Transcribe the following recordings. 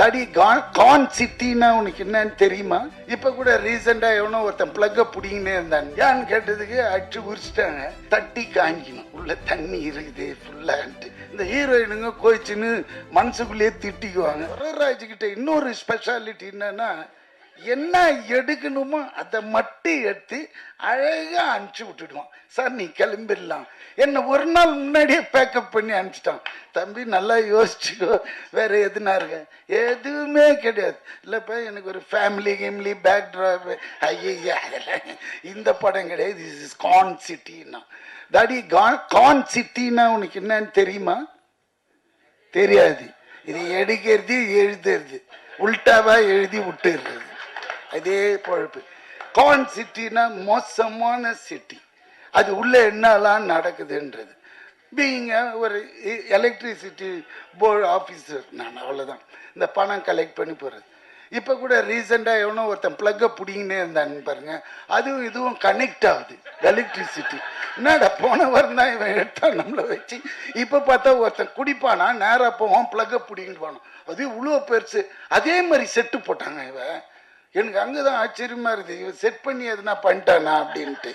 Daddy கான் சிட்டின்னா உனக்கு என்னன்னு தெரியுமா? இப்ப கூட ரீசெண்டா எவனோ ஒருத்தன் பிளக்க புடிங்கன்னே இருந்தான். ஏன்னு கேட்டதுக்கு அடிச்சு உரிச்சிட்டாங்க. தட்டி காஞ்சிக்கணும், உள்ள தண்ணி இருக்குது ஃபுல்லான்ட்டு. இந்த ஹீரோயினுங்க கோயிச்சுன்னு மனசுக்குள்ளேயே திட்டிக்குவாங்க. வரராஜ் கிட்ட இன்னொரு ஸ்பெஷாலிட்டி என்னன்னா, என்ன எடுக்கணுமோ அதை மட்டும் எடுத்து அழகா அனுப்பிச்சு விட்டுடுவான். சார் நீ கிளம்பிடலாம். என்ன ஒரு நாள் முன்னாடியே பேக்கப் பண்ணி அனுப்பிச்சிட்டான். தம்பி நல்லா யோசிச்சுக்கோ, வேற எதுனா இருக்க? எதுவுமே கிடையாது. இல்லப்பா எனக்கு ஒரு ஃபேமிலி கேம்லி பேக் ட்ராப், ஐயா அதெல்லாம் இந்த படம் கிடையாது. திஸ் இஸ் கான் சிட்டின்னா. டாடி கான் சிட்டின்னா உனக்கு என்னன்னு தெரியுமா? தெரியாது. இது எடுக்கிறது எழுதுறது, உல்டாவா எழுதி விட்டுறது, அதே பொழப்பு. கான் சிட்டினா மோசமான சிட்டி. அது உள்ள என்னெல்லாம் நடக்குதுன்றது. பீங்க ஒரு எலக்ட்ரிசிட்டி போர்டு ஆஃபீஸர் நான், அவ்வளோதான். இந்த பணம் கலெக்ட் பண்ணி போகிறது. இப்போ கூட ரீசெண்டாக எவனோ ஒருத்தன் பிளக்கை பிடிங்கன்னே இருந்தான்னு பாருங்க. அதுவும் இதுவும் கனெக்ட் ஆகுது, எலக்ட்ரிசிட்டி. என்னடா போன வாரம் தான் இவன் எடுத்தான் நம்மளை வச்சு. இப்போ பார்த்தா ஒருத்தன் குடிப்பானா, நேராக போவான், பிளக்கை பிடிங்கிட்டு போனோம். அது இவ்வளோ பெருசு. அதே மாதிரி செட்டு போட்டாங்க. இவன் எனக்கு அங்கதான் ஆச்சரியமா இருக்குது, இவன் செட் பண்ணி எதுனா பண்ணிட்டானா அப்படின்ட்டு.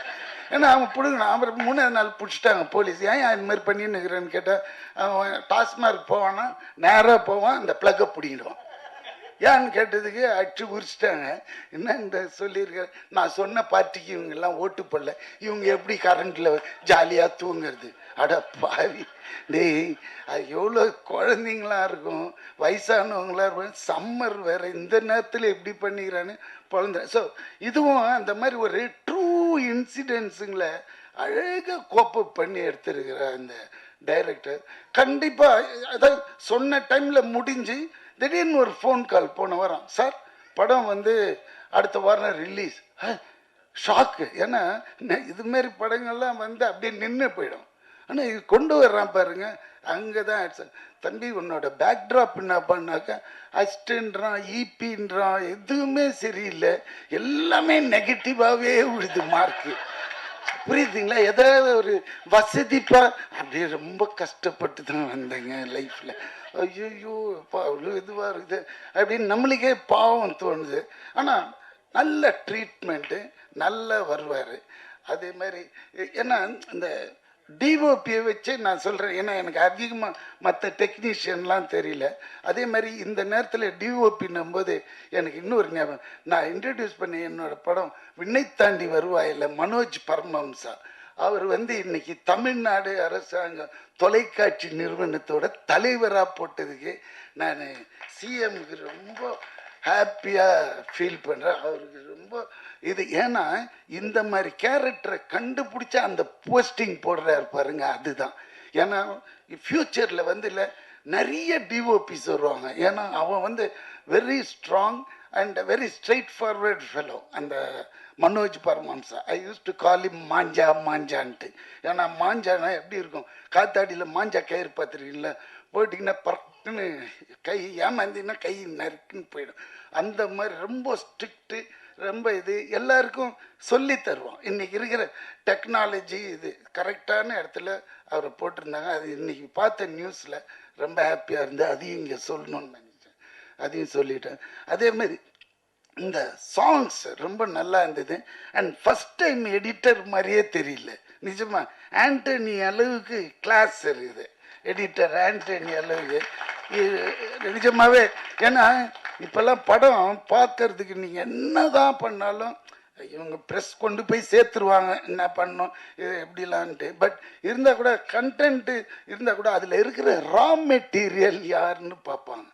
ஏன்னா அவன் பிடுங்கணும். அப்புறம் 3ஆவது நாள் பிடிச்சிட்டாங்க போலீஸ். ஏன் இது மாதிரி பண்ணின்னு இருக்கிறேன்னு கேட்டால், அவன் டாஸ்மார்க் போவானா, நேராக போவான், அந்த பிளக்கை பிடிங்கிடுவான். ஏன்னு கேட்டதுக்கு அடிச்சு உரிச்சிட்டாங்க. என்ன சொல்லியிருக்க, நான் சொன்ன பார்ட்டிக்கு இவங்கெல்லாம் ஓட்டு போடல, இவங்க எப்படி கரண்ட்ல ஜாலியாக தூங்குறது? அட பாவி டேய், அது எவ்வளோ குழந்தைங்களா இருக்கும், வயசானவங்களா இருக்கும். சம்மர் வேற, இந்த நேரத்தில் எப்படி பண்ணிக்கிறான்னு குழந்தை. ஸோ இதுவும் அந்த மாதிரி ஒரு ட்ரூ இன்சிடென்ட்ஸுங்களை அழகாக கோப்பப் பண்ணி எடுத்திருக்கிற அந்த டைரக்டர். கண்டிப்பாக அதாவது சொன்ன டைமில் முடிஞ்சு திடீர்னு ஒரு ஃபோன் கால் போன வாரம், சார் படம் வந்து அடுத்த வாரம் ரிலீஸ். ஷாக்கு. ஏன்னா இதுமாரி படங்கள்லாம் வந்து அப்படியே நின்று போயிடும். ஆனால் இது கொண்டு வர்றான் பாருங்க, அங்கே தான் தம்பி உன்னோட பேக்ட்ராப் என்ன பண்ணாக்க அஸ்டன்றான், ஈபின்றான், எதுவுமே சரியில்லை, எல்லாமே நெகட்டிவாகவே விழுது மார்க்கு. புரியுதுங்களா? ஏதாவது ஒரு வசதிப்பா அப்படியே ரொம்ப கஷ்டப்பட்டு தான் வந்தேங்க லைஃப்ல. ஐயோ அவ்வளோ இதுவாக இருக்குது அப்படின்னு நம்மளுக்கே பாவம் தோணுது. ஆனால் நல்ல ட்ரீட்மெண்ட்டு, நல்லா வருவார். அதே மாதிரி ஏன்னா இந்த டிஓபியை வச்சு நான் சொல்கிறேன், ஏன்னா எனக்கு அதிகமாக மற்ற டெக்னீஷியன்லாம் தெரியல. அதே மாதிரி இந்த நேரத்தில் டிஓபின்னும் போது எனக்கு இன்னொரு ஞாபகம். நான் இன்ட்ரடியூஸ் பண்ணி என்னோடய படம் விண்ணை தாண்டி வருவாயில் மனோஜ் பரமஹம்சா, அவர் வந்து இன்னைக்கு தமிழ்நாடு அரசாங்க தொலைக்காட்சி நிறுவனத்தோட தலைவராக போட்டதுக்கு நான் சிஎம்க்கு ரொம்ப ஹாப்பியாக ஃபீல் பண்ணுறேன். அவருக்கு ரொம்ப இது. ஏன்னா இந்த மாதிரி கேரக்டரை கண்டுபிடிச்சா அந்த போஸ்டிங் போடுறாரு பாருங்க, அதுதான். ஏன்னா ஃப்யூச்சரில் வந்து இல்லை நிறைய டிஓபிஸ் வருவாங்க. ஏன்னா அவன் வந்து very strong and very straight forward fellow அந்த மனோஜ் பரமஹம்சா. ஐ யூஸ் டு கால் இம் மாஞ்சான்ட்டு. ஏன்னா மாஞ்சானா எப்படி இருக்கும், காத்தாடியில் மாஞ்சா கயிறு பார்த்துருக்கீங்களா, போயிட்டிங்கன்னா பறக்குன்னு கை ஏமாந்திங்கன்னா கை நறுக்குன்னு போயிடும். அந்த மாதிரி ரொம்ப ஸ்ட்ரிக்ட்டு, ரொம்ப இது எல்லாருக்கும் சொல்லி தருவோம். இன்றைக்கி இருக்கிற டெக்னாலஜி இது கரெக்டான இடத்துல அவரை போட்டிருந்தாங்க. அது இன்றைக்கி பார்த்த நியூஸில் ரொம்ப ஹாப்பியாக இருந்து அதையும் இங்கே சொல்லணும்னு நினச்சேன், அதையும் சொல்லிட்டேன். அதேமாரி இந்த சாங்ஸ் ரொம்ப நல்லா இருந்தது. அண்ட் ஃபஸ்ட் டைம் எடிட்டர் மாதிரியே தெரியல நிஜமா. ஆண்டனி அளவுக்கு கிளாஸ் இருக்குது எடிட்டர், ஆண்டனி அளவுக்கு நிஜமாவே. ஏன்னா இப்போல்லாம் படம் பார்க்கறதுக்கு நீங்கள் என்ன தான் பண்ணாலும் இவங்க ப்ரெஸ் கொண்டு போய் சேர்த்துருவாங்க, என்ன பண்ணோம் இது எப்படிலான்ட்டு. பட் இருந்தால் கூட கண்டென்ட்டு இருந்தால் கூட அதில் இருக்கிற ரா மெட்டீரியல் யாருன்னு பார்ப்பாங்க.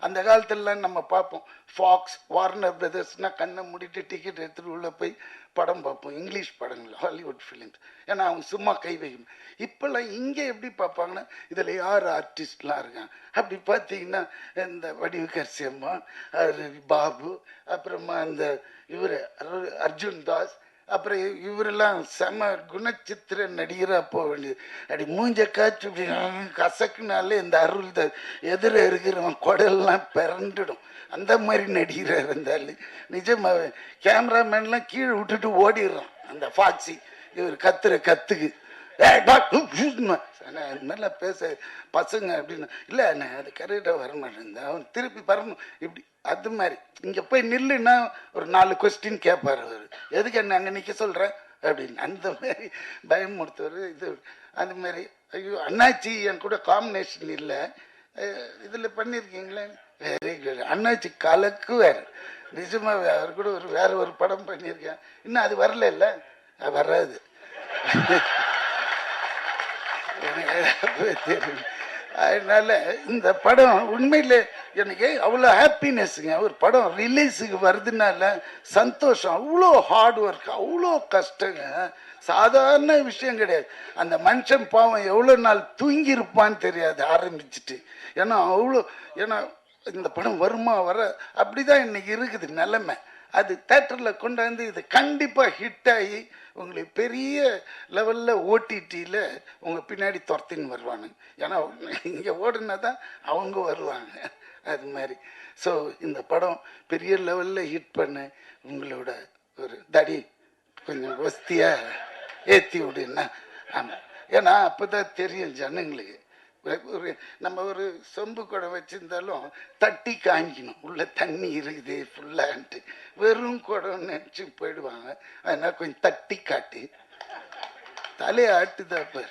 அந்த காலத்துலலாம் நம்ம பார்ப்போம், ஃபாக்ஸ், வார்னர் பிரதர்ஸ்னால் கண்ணை மூடிட்டு டிக்கெட் எடுத்துகிட்டு உள்ளே போய் படம் பார்ப்போம், இங்கிலீஷ் படங்கள், ஹாலிவுட் ஃபிலிம்ஸ். ஏன்னா அவங்க சும்மா கை வைக்கணும். இப்போல்லாம் இங்கே எப்படி பார்ப்பாங்கன்னா இதில் யார் ஆர்டிஸ்ட்லாம் இருக்காங்க அப்படி பார்த்தீங்கன்னா இந்த வடிவுக்கரசி அம்மா, பாபு, அப்புறமா இந்த இவர் அர்ஜுன் தாஸ், அப்புறம் இவரெல்லாம் செம குணச்சித்திர நடிகராக போக வேண்டியது. அப்படி மூஞ்ச காய்ச்சி இப்படி கசக்குனாலே இந்த அருள் எதிர இருக்கிறவன் குடல்லாம் பிறண்டுடும். அந்த மாதிரி நடிகராக இருந்தாலும் நிஜமாவே கேமராமேன்லாம் கீழே விட்டுட்டு ஓடிடுறான். அந்த ஃபாக்ஸி இவர் கத்துக்கு நல்லா பேச பசங்க அப்படின்னு இல்லை நான் அது கரெக்டாக வர மாட்டேன் அவன் திருப்பி வரணும் இப்படி அது மாதிரி இங்கே போய் நில்லுன்னா ஒரு 4 கொஸ்டின் கேட்பார் அவர் எதுக்கு என்ன அங்கே நிற்க சொல்கிறேன் அப்படின்னு அந்த மாதிரி பயமுறுத்துவார் இது அந்த மாதிரி ஐயோ அண்ணாச்சி என் கூட காம்பினேஷன் இல்லை இதில் பண்ணியிருக்கீங்களே வெரி குட் அண்ணாச்சி கலக்குவார் நிஜமாக அவர் கூட வேற ஒரு படம் பண்ணியிருக்கேன் இன்னும் அது வரல இல்லை வராது அதனால இந்த படம் உண்மையில எனக்கு அவ்வளோ ஹாப்பினஸ்ங்க ஒரு படம் ரிலீஸுக்கு வருதுனால சந்தோஷம் அவ்வளோ ஹார்ட் ஒர்க் அவ்வளோ கஷ்டங்க சாதாரண விஷயம் கிடையாது அந்த மனுஷன் பாவம் எவ்வளோ நாள் தூங்கியிருப்பான்னு தெரியாது ஆரம்பிச்சுட்டு ஏன்னா இந்த படம் வருமா வர அப்படிதான் இன்னைக்கு இருக்குது நிலைமை அது தேட்டரில் கொண்டாந்து இது கண்டிப்பாக ஹிட் ஆகி உங்களுக்கு பெரிய லெவலில் ஓடிடியில் உங்கள் பின்னாடி துரத்தின்னு வருவானுங்க ஏன்னா இங்கே ஓடுனா தான் அவங்க வருவாங்க அது மாதிரி ஸோ இந்த படம் பெரிய லெவலில் ஹிட் பண்ண உங்களோட ஒரு தடி கொஞ்சம் வசதியாக ஏற்றி விடுன்னா ஆமாம் ஏன்னா அப்போ தான் தெரியும் ஜனங்களுக்கு நம்ம ஒரு சொம்பு குடம் வச்சிருந்தாலும் தட்டி காய்க்கணும் உள்ள தண்ணி இருக்குது ஃபுல்லான்ட்டு வெறும் குடம் நினச்சி போயிடுவாங்க அதனால கொஞ்சம் தட்டி காட்டி தலையை ஆட்டுதாப்ப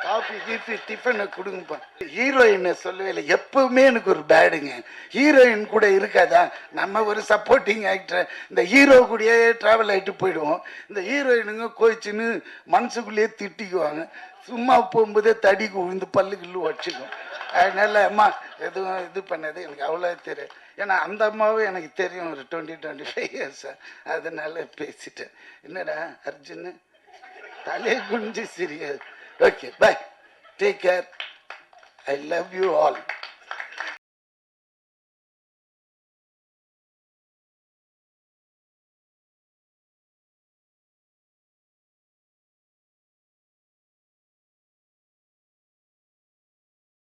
காஃபி கீஃபி டிஃபனை கொடுங்கப்பா ஹீரோயினை சொல்லவே இல்லை எப்பவுமே எனக்கு ஒரு பேடுங்க ஹீரோயின் கூட இருக்காதா நம்ம ஒரு சப்போர்ட்டிங் ஆக்டர் இந்த ஹீரோ கூடயே ட்ராவல் ஆகிட்டு போயிடுவோம் இந்த ஹீரோயினுங்க கோச்சின்னு மனசுக்குள்ளேயே திட்டிக்குவாங்க சும்மா போகும்போதே தடி விழுந்து பல்லுக்குள்ளு வச்சுக்கும் அதனால அம்மா எதுவும் இது பண்ணது எனக்கு அவ்வளோ தெரியும் ஏன்னா அந்த அம்மாவும் எனக்கு தெரியும் ஒரு 20-25 இயர்ஸ் அதனால பேசிட்டேன் என்னடா அர்ஜுன் தலை குஞ்சு சிரியாது okay bye take care I love you all